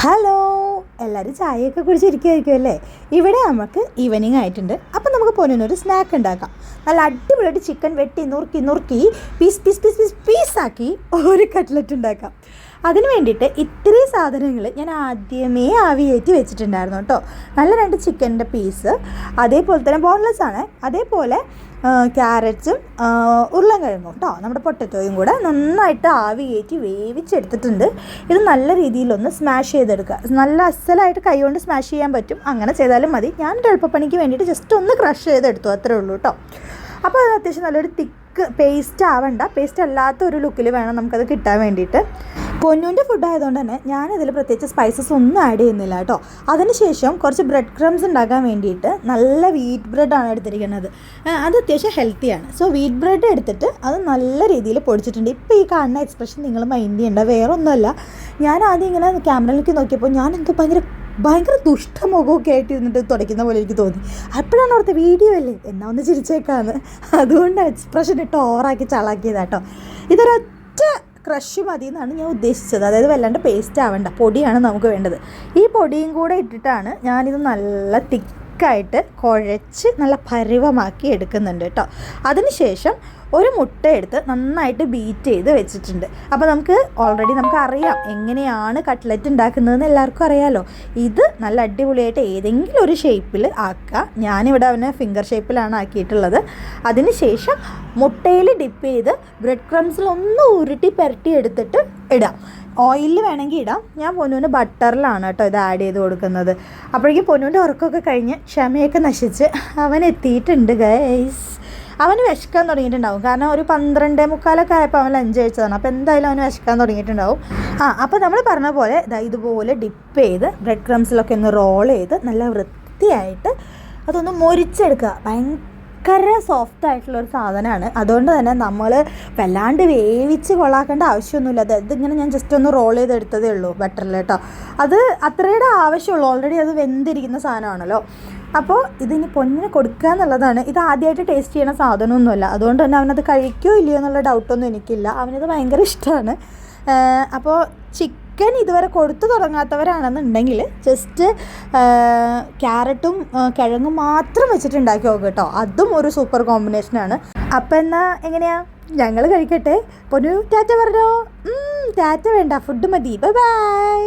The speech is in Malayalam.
ഹലോ, എല്ലാവരും ചായയൊക്കെ കുടിച്ചിരിക്കുമായിരിക്കുമല്ലേ? ഇവിടെ നമുക്ക് ഈവനിങ് ആയിട്ടുണ്ട്. അപ്പം നമുക്ക് പൊന്നിനൊരു സ്നാക്ക് ഉണ്ടാക്കാം. നല്ല അടിപൊളിയായിട്ട് ചിക്കൻ വെട്ടി നുറുക്കി നുറുക്കി പീസ് പീസ് പീസ് പീസ് പീസാക്കി ഒരു കട്ട്ലറ്റ് ഉണ്ടാക്കാം. അതിന് വേണ്ടിയിട്ട് ഇത്രയും സാധനങ്ങൾ ഞാൻ ആദ്യമേ ആവിയേറ്റി വെച്ചിട്ടുണ്ടായിരുന്നു കേട്ടോ. നല്ല 2 ചിക്കൻ്റെ പീസ്, അതേപോലെ തന്നെ ബോൺലെസ് ആണ്, അതേപോലെ ക്യാരറ്റ്സും ഉരുളൻകിഴങ്ങും കേട്ടോ, നമ്മുടെ പൊട്ടറ്റോയും കൂടെ നന്നായിട്ട് ആവിയേറ്റി വേവിച്ചെടുത്തിട്ടുണ്ട്. ഇത് നല്ല രീതിയിലൊന്ന് സ്മാഷ് ചെയ്തെടുക്കുക. നല്ല അസലായിട്ട് കൈകൊണ്ട് സ്മാഷ് ചെയ്യാൻ പറ്റും, അങ്ങനെ ചെയ്താലും മതി. ഞാനൊരു എളുപ്പപ്പണിക്ക് വേണ്ടിയിട്ട് ജസ്റ്റ് ഒന്ന് ക്രഷ് ചെയ്തെടുത്തു, അത്രേ ഉള്ളൂ കേട്ടോ. അപ്പോൾ അത് അത്യാവശ്യം നല്ലൊരു തിക്ക് പേസ്റ്റ് ആവണ്ട, പേസ്റ്റ് അല്ലാത്ത ഒരു ലുക്കിൽ വേണം നമുക്കത് കിട്ടാൻ വേണ്ടിയിട്ട്. പൊന്നൂൻ്റെ ഫുഡ് ആയതുകൊണ്ട് തന്നെ ഞാനിതിൽ പ്രത്യേകിച്ച് സ്പൈസസ് ഒന്നും ആഡ് ചെയ്യുന്നില്ല കേട്ടോ. അതിനുശേഷം കുറച്ച് ബ്രെഡ് ക്രംസ് ഉണ്ടാക്കാൻ വേണ്ടിയിട്ട് നല്ല വീറ്റ് ബ്രെഡാണ് എടുത്തിരിക്കുന്നത്. അത് അത്യാവശ്യം ഹെൽത്തിയാണ്. സോ വീറ്റ് ബ്രെഡ് എടുത്തിട്ട് അത് നല്ല രീതിയിൽ പൊടിച്ചിട്ടുണ്ട്. ഇപ്പോൾ ഈ കാണുന്ന എക്സ്പ്രഷൻ നിങ്ങൾ മൈൻഡ് ചെയ്യേണ്ട, വേറെ ഒന്നുമല്ല. ഞാൻ ആദ്യം ഇങ്ങനെ ക്യാമറയിലേക്ക് നോക്കിയപ്പോൾ ഞാൻ എന്തോ ഭയങ്കര ദുഷ്ടമുഖമൊക്കെ ആയിട്ട് ഇരുന്നിട്ട് തുടയ്ക്കുന്ന പോലെ എനിക്ക് തോന്നി. അപ്പോഴാണ് അവിടുത്തെ വീഡിയോ അല്ലേ, എന്നാ ഒന്ന് ചിരിച്ചേക്കാന്ന്. അതുകൊണ്ട് എക്സ്പ്രഷൻ ഇട്ട് ഓവറാക്കി ചളാക്കിയതാട്ടോ. ഇതൊരൊറ്റ ക്രഷ് മതി എന്നാണ് ഞാൻ ഉദ്ദേശിച്ചത്. അതായത് വല്ലാണ്ട് പേസ്റ്റ് ആവേണ്ട, പൊടിയാണ് നമുക്ക് വേണ്ടത്. ഈ പൊടിയും കൂടെ ഇട്ടിട്ടാണ് ഞാനിത് നല്ല തിക്കായിട്ട് കുഴച്ച് നല്ല പരുവമാക്കി എടുക്കുന്നുണ്ട് കേട്ടോ. അതിനുശേഷം ഒരു മുട്ട എടുത്ത് നന്നായിട്ട് ബീറ്റ് ചെയ്ത് വെച്ചിട്ടുണ്ട്. അപ്പോൾ നമുക്ക് അറിയാം എങ്ങനെയാണ് കട്ട്ലറ്റ് ഉണ്ടാക്കുന്നതെന്ന് എല്ലാവർക്കും അറിയാമല്ലോ. ഇത് നല്ല അടിപൊളിയായിട്ട് ഏതെങ്കിലും ഒരു ഷേപ്പിൽ ആക്കുക. ഞാനിവിടെ അവനെ ഫിംഗർ ഷേപ്പിലാണ് ആക്കിയിട്ടുള്ളത്. അതിനുശേഷം മുട്ടയിൽ ഡിപ്പ് ചെയ്ത് ബ്രെഡ് ക്രംസിൽ ഒന്ന് ഉരുട്ടി പുരട്ടി എടുത്തിട്ട് ഇടാം. ഓയിലിൽ വേണമെങ്കിൽ ഇടാം. ഞാൻ പൊന്നൂന് ബട്ടറിലാണ് കേട്ടോ ഇത് ആഡ് ചെയ്ത് കൊടുക്കുന്നത്. അപ്പോഴേക്കും പൊന്നൂൻ്റെ ഉറക്കമൊക്കെ കഴിഞ്ഞ് ക്ഷമയൊക്കെ നശിച്ച് അവൻ എത്തിയിട്ടുണ്ട് ഗൈസ്. അവന് വിശക്കാൻ തുടങ്ങിയിട്ടുണ്ടാവും, കാരണം ഒരു 12:45 ആയപ്പോൾ അവൻ ലഞ്ച് കഴിച്ചതാണ്. അപ്പോൾ എന്തായാലും അവന് വിശക്കാൻ തുടങ്ങിയിട്ടുണ്ടാവും. അപ്പോൾ നമ്മൾ പറഞ്ഞ പോലെ ഇതുപോലെ ഡിപ്പ് ചെയ്ത് ബ്രെഡ് ക്രംസിലൊക്കെ ഒന്ന് റോൾ ചെയ്ത് നല്ല വൃത്തിയായിട്ട് അതൊന്ന് മൊരിച്ചെടുക്കുക. ഭയങ്കര സോഫ്റ്റ് ആയിട്ടുള്ളൊരു സാധനമാണ്. അതുകൊണ്ട് തന്നെ നമ്മൾ വല്ലാണ്ട് വേവിച്ച് കൊള്ളാക്കേണ്ട ആവശ്യമൊന്നുമില്ല. ഇതിങ്ങനെ ഞാൻ ജസ്റ്റ് ഒന്ന് റോൾ ചെയ്തെടുത്തതേ ഉള്ളൂ ബട്ടറിൽ കേട്ടോ. അത് അത്രയുടെ ആവശ്യമുള്ളൂ, ഓൾറെഡി അത് വെന്തിരിക്കുന്ന സാധനമാണല്ലോ. അപ്പോൾ ഇതിനി പൊന്നിന് കൊടുക്കുക എന്നുള്ളതാണ്. ഇത് ആദ്യമായിട്ട് ടേസ്റ്റ് ചെയ്യണ സാധനമൊന്നുമല്ല, അതുകൊണ്ട് തന്നെ അവനത് കഴിക്കുകയോ ഇല്ലയോ എന്നുള്ള ഡൗട്ടൊന്നും എനിക്കില്ല. അവനത് ഭയങ്കര ഇഷ്ടമാണ്. അപ്പോൾ ചിക്കൻ ഇതുവരെ കൊടുത്തു തുടങ്ങാത്തവരാണെന്നുണ്ടെങ്കിൽ ജസ്റ്റ് ക്യാരറ്റും കിഴങ്ങും മാത്രം വെച്ചിട്ട് ഉണ്ടാക്കി നോക്കുക കേട്ടോ. അതും ഒരു സൂപ്പർ കോമ്പിനേഷനാണ്. അപ്പോൾ എന്നാൽ എങ്ങനെയാ, ഞങ്ങൾ കഴിക്കട്ടെ. പൊന്നു ടാറ്റ പറഞ്ഞോ? ടാറ്റ വേണ്ട, ഫുഡ് മതി. Bye bye.